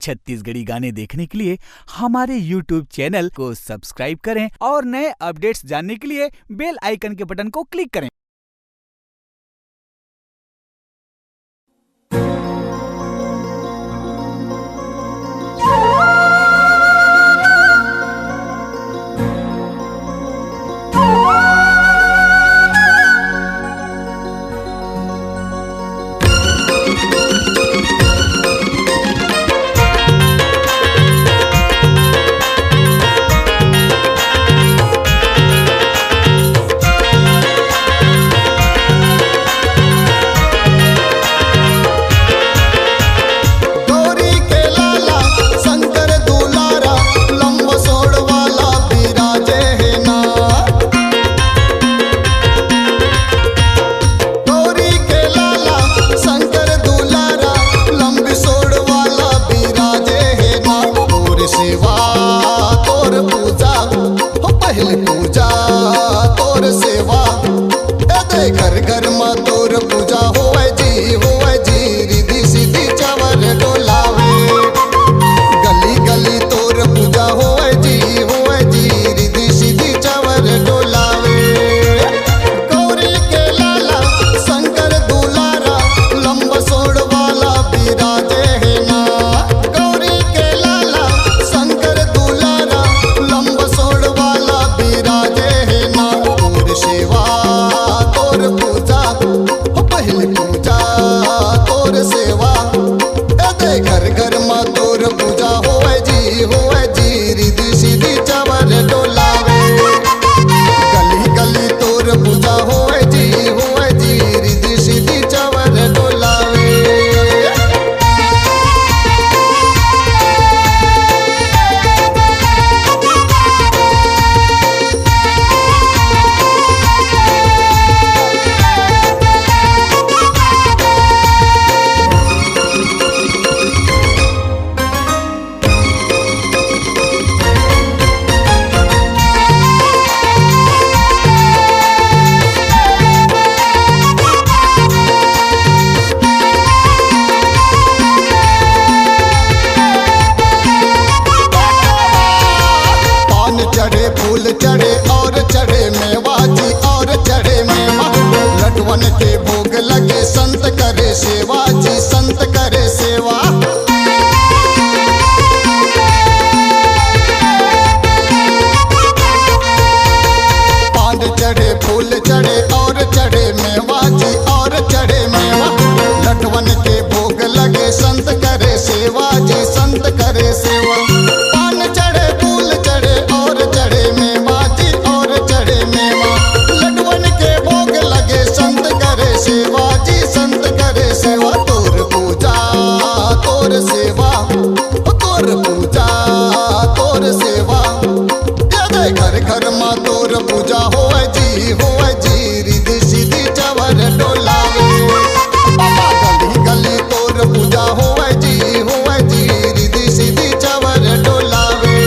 छत्तीसगढ़ी गाने देखने के लिए हमारे YouTube चैनल को सब्सक्राइब करें और नए अपडेट्स जानने के लिए बेल आइकन के बटन को क्लिक करें। घर घर में तोर पूजा होवे जी रिद्धि सिद्धि चवर डोलावे। गली गली तोर पूजा होवे जी रिद्धि सिद्धि चवर डोलावे। गौरी के लाला शंकर दुलारा लंब सोड़ वाला बिराजे है ना। गौरी के लाला शंकर दुलारा लंब सोड़ वाला बिराजे है ना। तोर सेवा तोर पूजा पहले पूजा तोर सेवा दे घर घर में तोर पूजा होवे जी रिद्धि सिद्धि चवर डोलावे। गली गली तोर पूजा होवे जी रिद्धि सिद्धि चवर डोलावे। चढ़े फूल चढ़े और चढ़े मेवा जी और चढ़े मेवा। लटवन के भोग लगे संत करे सेवा जी संत करे सेवा। पान चढ़े फूल चढ़े और चढ़े मेवा जी और चढ़े मेवा। लटवन के भोग लगे संत करे सेवा जी संत करे सेवा। पान चढ़े फूल चढ़े और चढ़े मेवा जी और चढ़े मेवा। लटवन के भोग लगे संत करे सेवा जी संत करे सेवा। तोर पूजा तोर सेवा तोर पूजा तोर सेवा दे घर घर में तोर पूजा होवे जी रिद्धि सिद्धि चवर डोलावे। गली गली तोर पूजा होवे जी रिद्धि सिद्धि चवर डोलावे।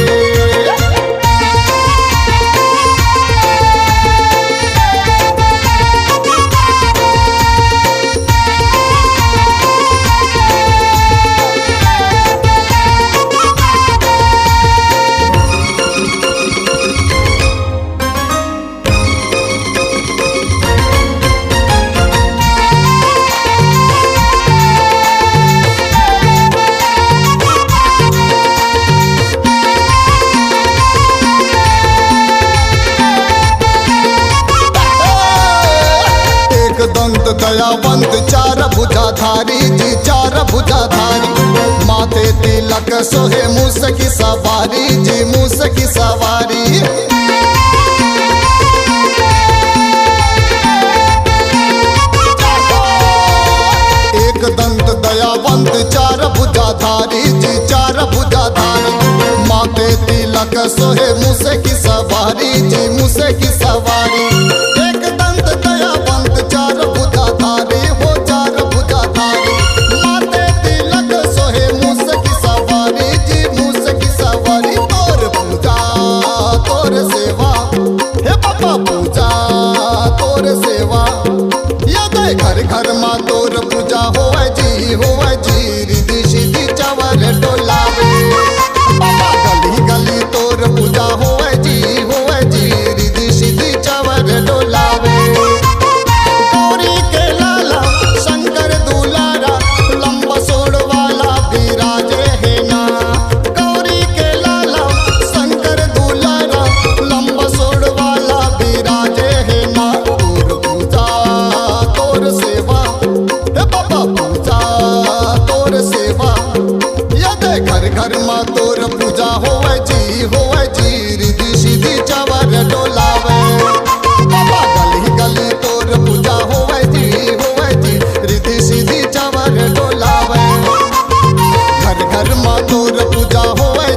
दंत दयावंत चार भुजाधारी जी चार भुजाधारी। माथे तिलक सोहे मूस की सवारी जी मूस की सवारी। एक दंत दयावंत चार भुजाधारी जी चार भुजाधारी। माथे तिलक सोहे मूस की सवारी जी मूस की सवारी। एक दंत दयावंत चार भुजाधारी वो चार भुजाधारी। माथे तिलक सोहे मूस की सवारी जी मूस की सवारी। तोर पूजा तोर सेवा हे पापा पूजा तोर सेवा। या दे घर घर में तोर पूजा होवे जी रिद्धि सिद्धि चवर डोलावे। घर घर माँ तोर पूजा होवे जी रिद्धि सिद्धि चवर डोलावे बाबा गली गली तोर पूजा होवे जी रिद्धि सिद्धि चवर डोलावे घर घर माँ तोर पूजा होवे